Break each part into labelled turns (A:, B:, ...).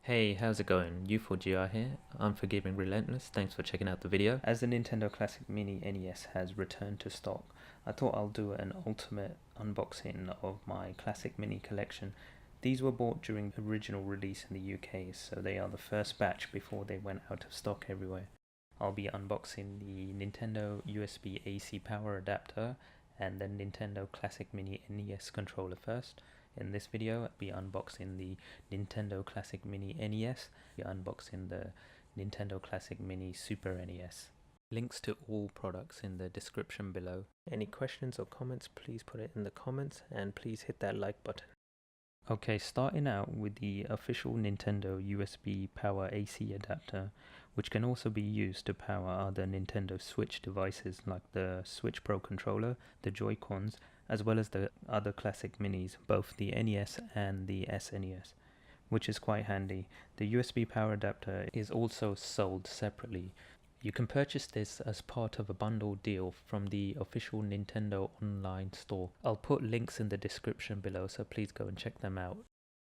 A: Hey, how's it going? U4GR here, Unforgiving Relentless. Thanks for checking out the video. As the Nintendo Classic Mini NES has returned to stock, I thought I'll do an ultimate unboxing of my Classic Mini collection. These were bought during the original release in the UK, so they are the first batch before they went out of stock everywhere. I'll be unboxing the Nintendo USB AC power adapter and the Nintendo Classic Mini NES controller first. In this video, I'll be unboxing the Nintendo Classic Mini NES, unboxing the Nintendo Classic Mini Super NES. Links to all products in the description below. Any questions or comments, please put it in the comments and please hit that like button. Okay, starting out with the official Nintendo USB power AC adapter, which can also be used to power other Nintendo Switch devices like the Switch Pro controller, the Joy-Cons, as well as the other classic minis, both the NES and the SNES, which is quite handy. The USB power adapter is also sold separately. You can purchase this as part of a bundle deal from the official Nintendo online store. I'll put links in the description below, so please go and check them out.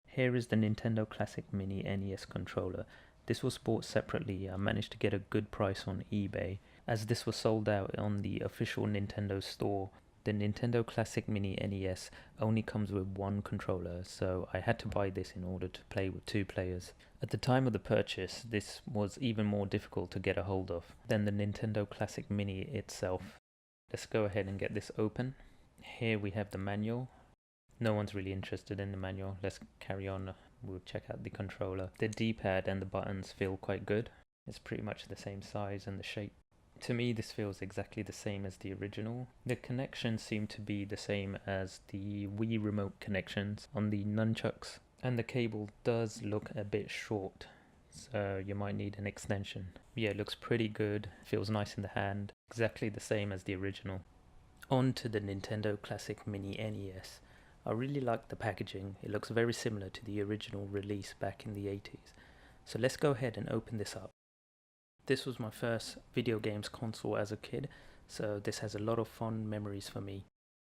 A: Here is the Nintendo Classic Mini NES controller. This was bought separately. I managed to get a good price on eBay. As this was sold out on the official Nintendo store, the Nintendo Classic Mini NES only comes with one controller, so I had to buy this in order to play with two players. At the time of the purchase, this was even more difficult to get a hold of than the Nintendo Classic Mini itself. Let's go ahead and get this open. Here we have the manual. No one's really interested in the manual. Let's carry on. We'll check out the controller. The D-pad and the buttons feel quite good. It's pretty much the same size and the shape. To me, this feels exactly the same as the original. The connections seem to be the same as the Wii remote connections on the nunchucks, and the cable does look a bit short, so you might need an extension. Yeah, it looks pretty good, feels nice in the hand, exactly the same as the original. On to the Nintendo Classic Mini NES. I really like the packaging. It looks very similar to the original release back in the 80s. So let's go ahead and open this up. This was my first video games console as a kid, so this has a lot of fond memories for me.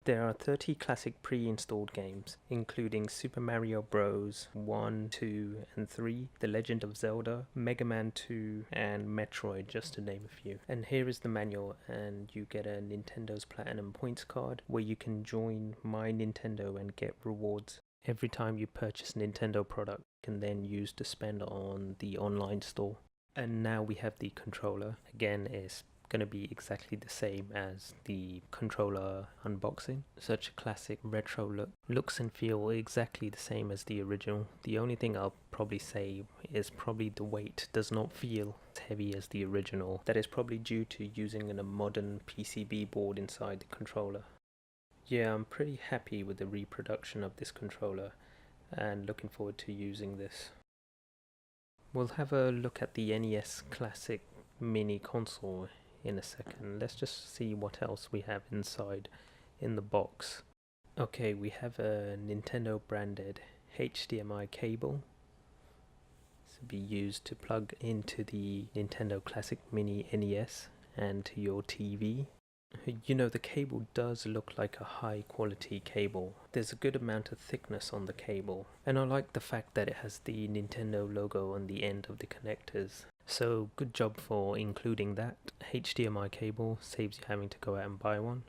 A: There are 30 classic pre-installed games, including Super Mario Bros. 1, 2, and 3, The Legend of Zelda, Mega Man 2, and Metroid, just to name a few. And here is the manual, and you get a Nintendo's Platinum Points card, where you can join My Nintendo and get rewards. Every time you purchase a Nintendo product, you can then use to spend on the online store. And now we have the controller. Again, it's going to be exactly the same as the controller unboxing. Such a classic retro look. Looks and feel exactly the same as the original. The only thing I'll probably say is probably the weight does not feel as heavy as the original. That is probably due to using a modern PCB board inside the controller. Yeah, I'm pretty happy with the reproduction of this controller and looking forward to using this. We'll have a look at the NES Classic Mini console in a second. Let's just see what else we have inside in the box. Okay, we have a Nintendo branded HDMI cable. This will be used to plug into the Nintendo Classic Mini NES and to your TV. You know, the cable does look like a high quality cable. There's a good amount of thickness on the cable, and I like the fact that it has the Nintendo logo on the end of the connectors. So good job for including that. HDMI cable saves you having to go out and buy one.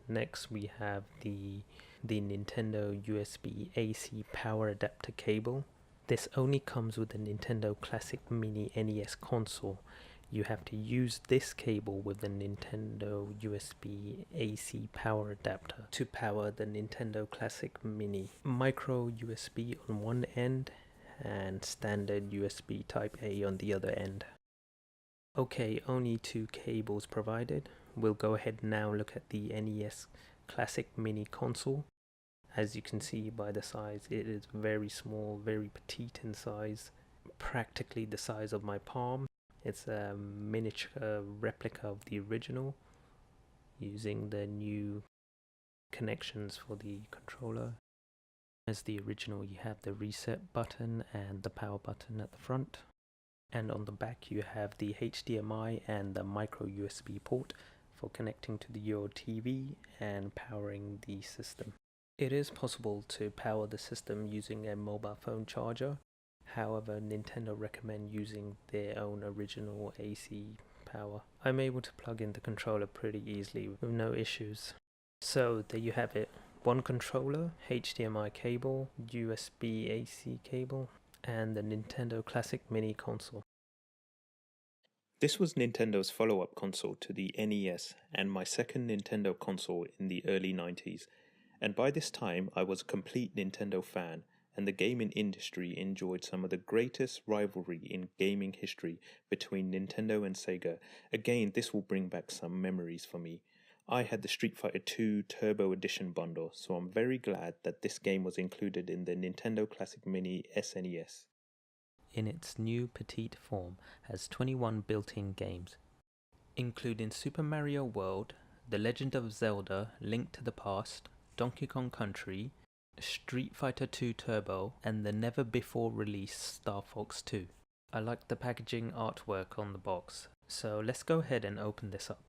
A: Next we have the Nintendo USB AC power adapter cable. This only comes with the Nintendo Classic Mini NES console. You have to use this cable with the Nintendo USB AC power adapter to power the Nintendo Classic Mini. Micro USB on one end and standard USB Type A on the other end. Okay, only two cables provided. We'll go ahead now look at the NES Classic Mini console. As you can see by the size, it is very small, very petite in size, practically the size of my palm. It's a miniature replica of the original, using the new connections for the controller. As the original, you have the reset button and the power button at the front, and on the back you have the HDMI and the micro USB port for connecting to your TV and powering the system. It is possible to power the system using a mobile phone charger. However, Nintendo recommend using their own original AC power. I'm able to plug in the controller pretty easily with no issues. So there you have it. One controller, HDMI cable, USB AC cable, and the Nintendo Classic Mini console. This was Nintendo's follow-up console to the NES and my second Nintendo console in the early 90s. And by this time I was a complete Nintendo fan, and the gaming industry enjoyed some of the greatest rivalry in gaming history between Nintendo and Sega. Again, this will bring back some memories for me. I had the Street Fighter II Turbo Edition bundle, so I'm very glad that this game was included in the Nintendo Classic Mini SNES. In its new petite form, has 21 built-in games, including Super Mario World, The Legend of Zelda, Link to the Past, Donkey Kong Country, Street Fighter II Turbo, and the never-before-released Star Fox 2. I like the packaging artwork on the box, so let's go ahead and open this up.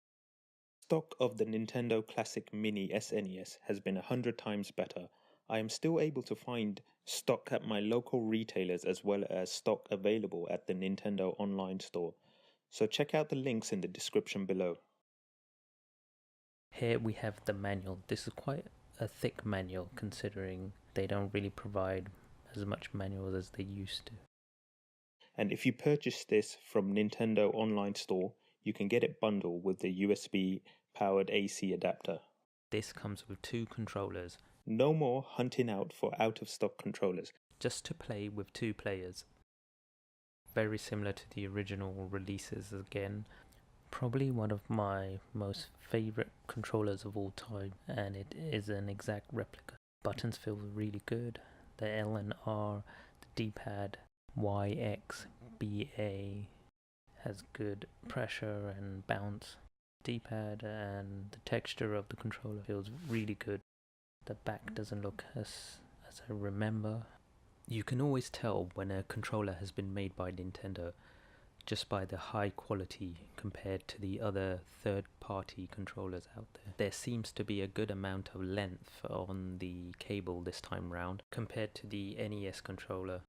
A: Stock of the Nintendo Classic Mini SNES has been 100 times better. I am still able to find stock at my local retailers as well as stock available at the Nintendo online store, so check out the links in the description below. Here we have the manual. This is quite a thick manual considering they don't really provide as much manual as they used to. And if you purchase this from Nintendo online store, you can get it bundled with the USB powered AC adapter. This comes with 2 controllers. No more hunting out for out of stock controllers, just to play with 2 players. Very similar to the original releases again. Probably one of my most favorite controllers of all time, and it is an exact replica. Buttons feel really good. The L and R, the D-pad, Y, X, B, A has good pressure and bounce. D-pad and the texture of the controller feels really good. The back doesn't look as I remember. You can always tell when a controller has been made by Nintendo just by the high quality compared to the other third-party controllers out there. There seems to be a good amount of length on the cable this time round compared to the NES controller.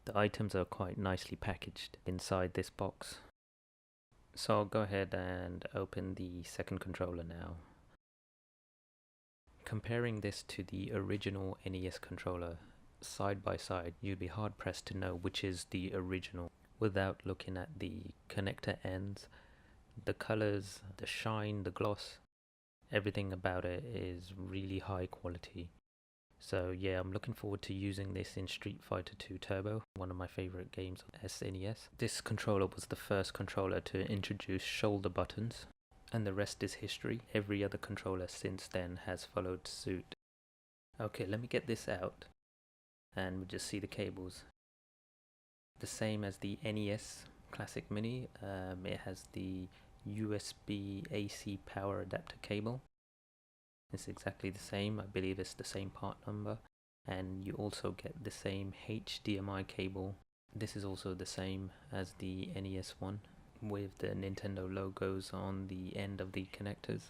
A: The items are quite nicely packaged inside this box. So I'll go ahead and open the second controller now. Comparing this to the original NES controller, side by side, you'd be hard pressed to know which is the original without looking at the connector ends, the colors, the shine, the gloss. Everything about it is really high quality. So yeah, I'm looking forward to using this in Street Fighter II Turbo, one of my favorite games on SNES. This controller was the first controller to introduce shoulder buttons, and the rest is history. Every other controller since then has followed suit. Okay, let me get this out, and we'll just see the cables. The same as the NES Classic Mini, it has the USB AC power adapter cable. It's exactly the same. I believe it's the same part number, and you also get the same HDMI cable. This is also the same as the NES one, with the Nintendo logos on the end of the connectors.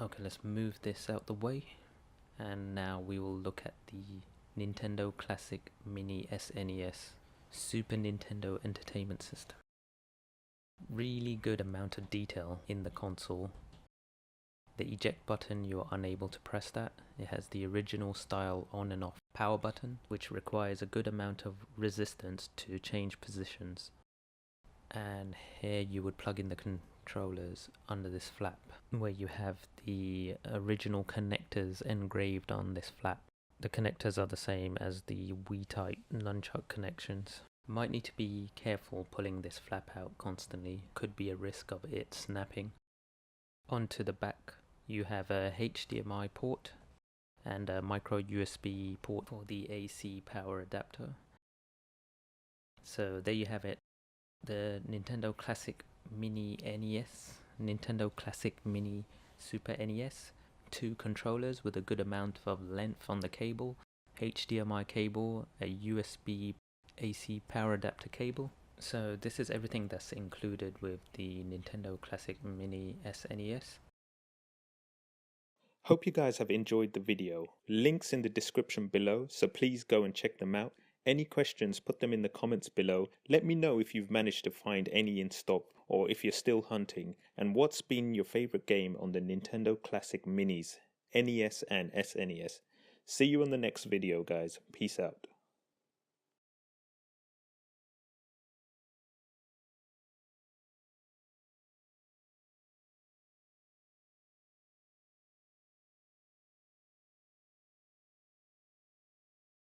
A: Okay, let's move this out the way, and now we will look at the Nintendo Classic Mini SNES Super Nintendo Entertainment System. Really good amount of detail in the console. The eject button, you are unable to press that. It has the original style on and off power button, which requires a good amount of resistance to change positions. And here you would plug in the controllers under this flap, where you have the original connectors engraved on this flap. The connectors are the same as the Wii-type nunchuck connections. Might need to be careful pulling this flap out constantly, could be a risk of it snapping. Onto the back you have a HDMI port and a micro USB port for the AC power adapter. So there you have it, the Nintendo Classic Mini NES, Nintendo Classic Mini Super NES, 2 controllers with a good amount of length on the cable, HDMI cable, a USB AC power adapter cable. So this is everything that's included with the Nintendo Classic Mini SNES.
B: Hope you guys have enjoyed the video. Links in the description below, so please go and check them out. Any questions, put them in the comments below. Let me know if you've managed to find any in stock or if you're still hunting, and what's been your favorite game on the Nintendo Classic Minis, NES and SNES. See you on the next video, guys. Peace out.